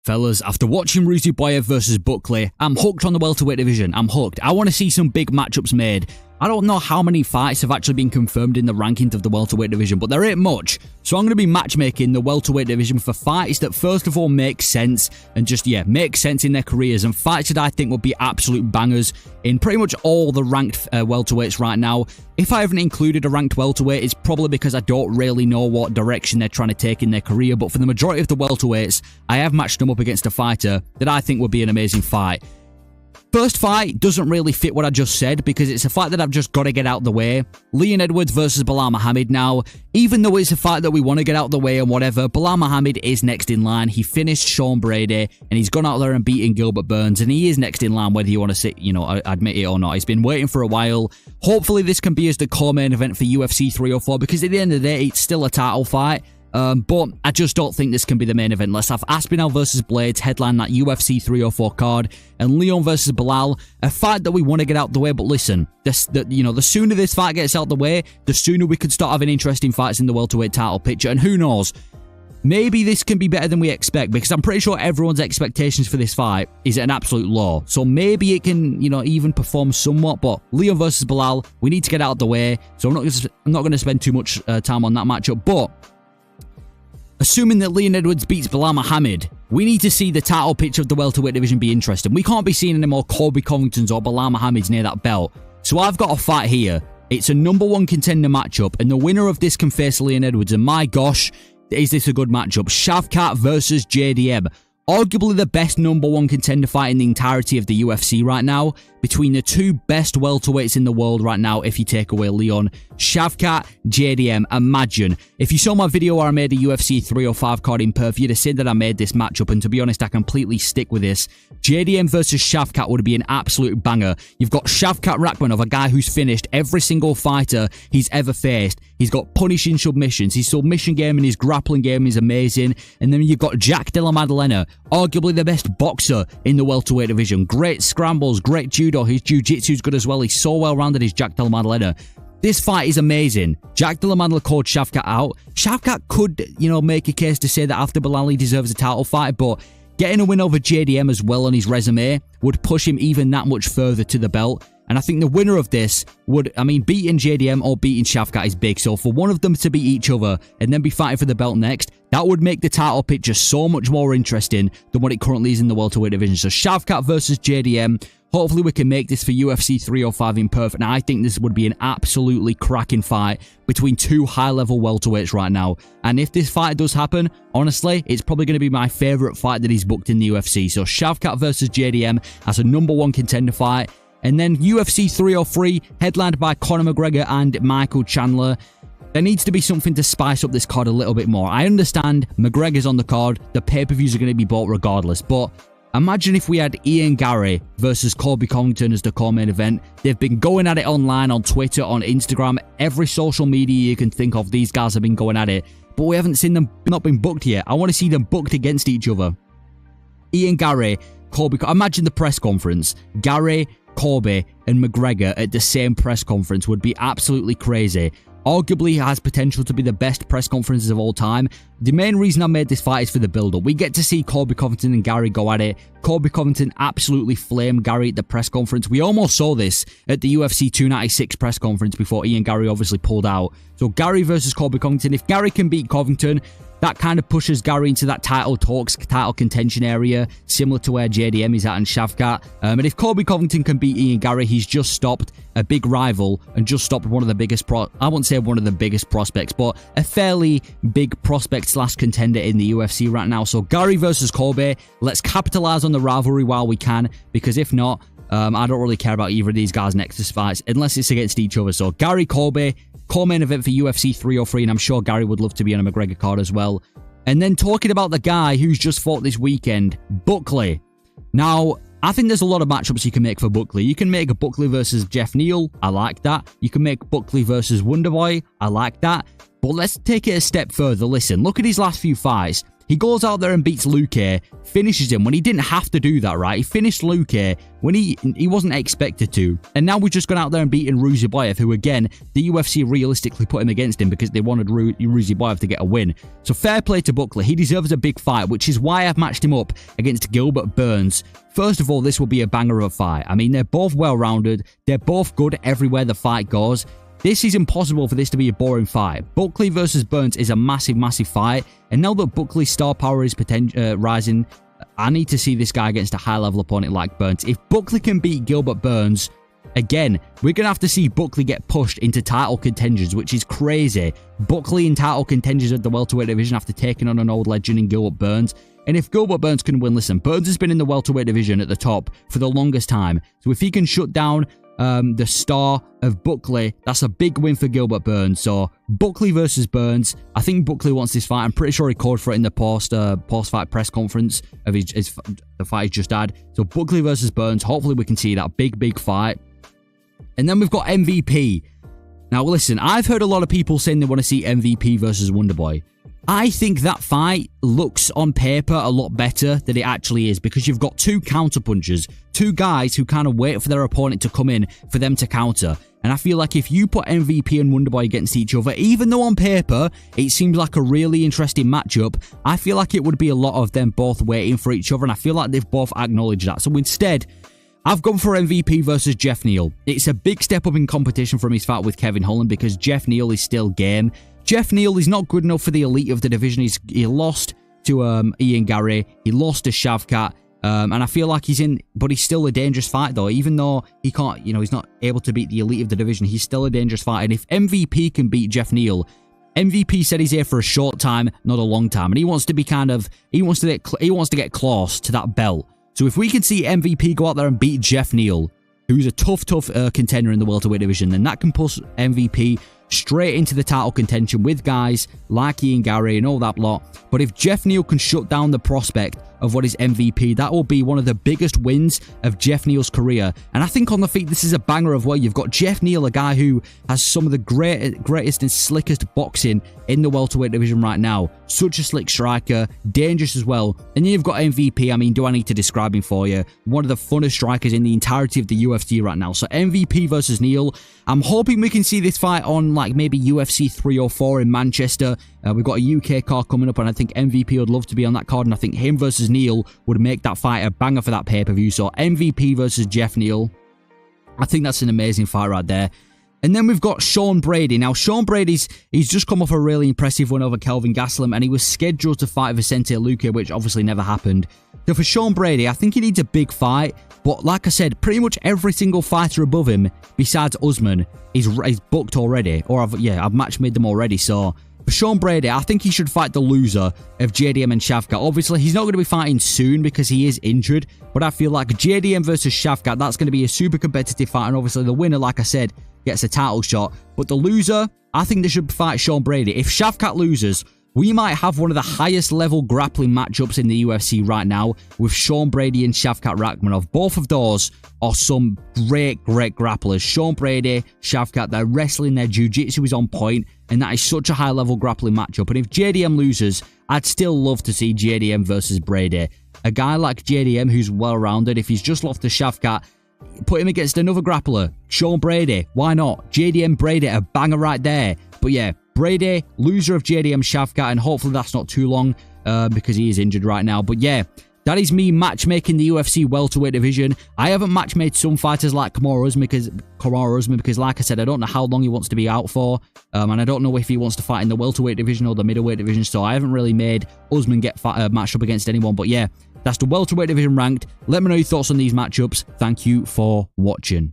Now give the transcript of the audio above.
Fellas, after watching Ruziboev versus Buckley, I'm hooked on the welterweight division. I'm hooked. I want to see some big matchups made. I don't know how many fights have actually been confirmed in the rankings of the welterweight division, but there ain't much. So I'm going to be matchmaking the welterweight division for fights that first of all make sense and just, make sense in their careers, and fights that I think will be absolute bangers in pretty much all the ranked welterweights right now. If I haven't included a ranked welterweight, it's probably because I don't really know what direction they're trying to take in their career, but for the majority of the welterweights, I have matched them up against a fighter that I think would be an amazing fight. First fight doesn't really fit what I just said because it's a fight that I've just got to get out the way. Leon Edwards versus Belal Muhammad. Now, even though it's a fight that we want to get out the way and whatever, Belal Muhammad is next in line. He finished Sean Brady and he's gone out there and beaten Gilbert Burns, and he is next in line whether you want to admit it or not. He's been waiting for a while. Hopefully this can be as the core main event for UFC 304 because at the end of the day, it's still a title fight. But I just don't think this can be the main event. Let's have Aspinall versus Blades headline that UFC 304 card, and Leon versus Belal, a fight that we want to get out the way. But listen, the sooner this fight gets out the way, the sooner we could start having interesting fights in the welterweight title picture. And who knows, maybe this can be better than we expect, because I'm pretty sure everyone's expectations for this fight is at an absolute low. So maybe it can, even perform somewhat. But Leon versus Belal, we need to get out of the way. So I'm not going to spend too much time on that matchup. But assuming that Leon Edwards beats Belal Muhammad, we need to see the title picture of the welterweight division be interesting. We can't be seeing any more Colby Covingtons or Belal Muhammads near that belt. So I've got a fight here. It's a #1 contender matchup, and the winner of this can face Leon Edwards. And my gosh, is this a good matchup? Shavkat versus JDM. Arguably the best #1 contender fight in the entirety of the UFC right now, between the two best welterweights in the world right now if you take away Leon. Shavkat, JDM, imagine. If you saw my video where I made a UFC 305 card in Perth, you'd have seen that I made this matchup, and to be honest, I completely stick with this. JDM versus Shavkat would be an absolute banger. You've got Shavkat Rakhmonov, a guy who's finished every single fighter he's ever faced. He's got punishing submissions. His submission game and his grappling game is amazing. And then you've got Jack Della Maddalena, arguably the best boxer in the welterweight division. Great scrambles, great judo. His jiu-jitsu's good as well. He's so well-rounded, is Jack Della Maddalena. This fight is amazing. Jack Della Maddalena called Shavkat out. Shavkat could, make a case to say that after Belal, he deserves a title fight, but getting a win over JDM as well on his resume would push him even that much further to the belt. And I think the winner of this would, beating JDM or beating Shavkat is big. So for one of them to beat each other and then be fighting for the belt next, that would make the title picture so much more interesting than what it currently is in the welterweight division. So Shavkat versus JDM. Hopefully we can make this for UFC 305 in Perth. And I think this would be an absolutely cracking fight between two high-level welterweights right now. And if this fight does happen, honestly, it's probably going to be my favourite fight that he's booked in the UFC. So Shavkat versus JDM as a #1 contender fight. And then UFC 303, headlined by Conor McGregor and Michael Chandler. There needs to be something to spice up this card a little bit more. I understand McGregor's on the card. The pay-per-views are going to be bought regardless. But imagine if we had Ian Garry versus Colby Covington as the core main event. They've been going at it online, on Twitter, on Instagram. Every social media you can think of, these guys have been going at it. But we haven't seen them not been booked yet. I want to see them booked against each other. Ian Garry, Colby. Imagine the press conference. Garry, Colby and McGregor at the same press conference would be absolutely crazy. Arguably has potential to be the best press conferences of all time. The main reason I made this fight is for the build-up. We get to see Colby Covington and Garry go at it. Colby Covington absolutely flamed Garry at the press conference. We almost saw this at the UFC 296 press conference before Ian Garry obviously pulled out. So Garry versus Colby Covington. If Garry can beat Covington, that kind of pushes Garry into that title talks, title contention area, similar to where JDM is at and Shavkat. And if Colby Covington can beat Ian Garry, he's just stopped a big rival and just stopped one of the biggest I won't say one of the biggest prospects, but a fairly big prospect / contender in the UFC right now. So Garry versus Colby, let's capitalize on the rivalry while we can, because if not, I don't really care about either of these guys' Nexus fights unless it's against each other. So Garry, Colby, core main event for UFC 303, and I'm sure Garry would love to be on a McGregor card as well. And then talking about the guy who's just fought this weekend, Buckley. Now, I think there's a lot of matchups you can make for Buckley. You can make a Buckley versus Jeff Neal. I like that. You can make Buckley versus Wonderboy. I like that. But let's take it a step further. Listen, look at his last few fights. He goes out there and beats Luque, finishes him when he didn't have to do that, right? He finished Luque when he wasn't expected to. And now we've just gone out there and beaten Ruziboev, who again, the UFC realistically put him against him because they wanted Ruziboev to get a win. So fair play to Buckley. He deserves a big fight, which is why I've matched him up against Gilbert Burns. First of all, this will be a banger of a fight. I mean, they're both well-rounded. They're both good everywhere the fight goes. This is impossible for this to be a boring fight. Buckley versus Burns is a massive, massive fight. And now that Buckley's star power is rising, I need to see this guy against a high-level opponent like Burns. If Buckley can beat Gilbert Burns, again, we're going to have to see Buckley get pushed into title contentions, which is crazy. Buckley in title contentions of the welterweight division after taking on an old legend in Gilbert Burns. And if Gilbert Burns can win, listen, Burns has been in the welterweight division at the top for the longest time. So if he can shut down the star of Buckley, that's a big win for Gilbert Burns. So Buckley versus Burns. I think Buckley wants this fight. I'm pretty sure he called for it in the post-fight press conference of the fight he just had. So Buckley versus Burns. Hopefully we can see that big fight. And then we've got MVP. Now listen, I've heard a lot of people saying they want to see MVP versus Wonderboy. I think that fight looks on paper a lot better than it actually is because you've got two counterpunchers, two guys who kind of wait for their opponent to come in for them to counter. And I feel like if you put MVP and Wonderboy against each other, even though on paper it seems like a really interesting matchup, I feel like it would be a lot of them both waiting for each other, and I feel like they've both acknowledged that. So instead, I've gone for MVP versus Jeff Neal. It's a big step up in competition from his fight with Kevin Holland because Jeff Neal is still game. Jeff Neal is not good enough for the elite of the division. He lost to Ian Gary. He lost to Shavkat. And I feel like but he's still a dangerous fight though. Even though he can't, he's not able to beat the elite of the division, he's still a dangerous fight. And if MVP can beat Jeff Neal, MVP said he's here for a short time, not a long time. And he wants to be he wants to get close to that belt. So if we can see MVP go out there and beat Jeff Neal, who's a tough contender in the welterweight division, then that can push MVP straight into the title contention with guys like Ian Gary and all that lot. But if Jeff Neal can shut down the prospect of what is MVP, that will be one of the biggest wins of Jeff Neal's career. And I think on the feet, this is a banger of well. You've got Jeff Neal, a guy who has some of the greatest and slickest boxing in the welterweight division right now. Such a slick striker, dangerous as well. And then you've got MVP. I mean, do I need to describe him for you? One of the funnest strikers in the entirety of the UFC right now. So MVP versus Neal. I'm hoping we can see this fight on like maybe UFC 304 in Manchester. We've got a UK card coming up, and I think MVP would love to be on that card, and I think him versus Neal would make that fight a banger for that pay-per-view. So MVP versus Jeff Neal. I think that's an amazing fight right there. And then we've got Sean Brady. Now, Sean Brady's just come off a really impressive win over Kelvin Gastelum, and he was scheduled to fight Vicente Luque, which obviously never happened. So for Sean Brady, I think he needs a big fight. But like I said, pretty much every single fighter above him, besides Usman, is booked already. Or I've match made them already. So for Sean Brady, I think he should fight the loser of JDM and Shavkat. Obviously, he's not going to be fighting soon because he is injured. But I feel like JDM versus Shavkat, that's going to be a super competitive fight. And obviously, the winner, like I said, gets a title shot. But the loser, I think they should fight Sean Brady. If Shavkat loses, we might have one of the highest level grappling matchups in the UFC right now with Sean Brady and Shavkat Rakhmonov. Both of those are some great grapplers. Sean Brady, Shavkat, their wrestling, their jiu-jitsu is on point, and that is such a high level grappling matchup. And if JDM loses, I'd still love to see JDM versus Brady. A guy like JDM who's well-rounded, if he's just lost to Shavkat, put him against another grappler. Sean Brady, why not? JDM Brady, a banger right there. But yeah, Brady, loser of JDM Shavkat, and hopefully that's not too long because he is injured right now. But yeah, that is me matchmaking the UFC welterweight division. I haven't matchmade some fighters like Kamaru Usman because, like I said, I don't know how long he wants to be out for, and I don't know if he wants to fight in the welterweight division or the middleweight division. So I haven't really made Usman get matched up against anyone. But yeah, that's the welterweight division ranked. Let me know your thoughts on these matchups. Thank you for watching.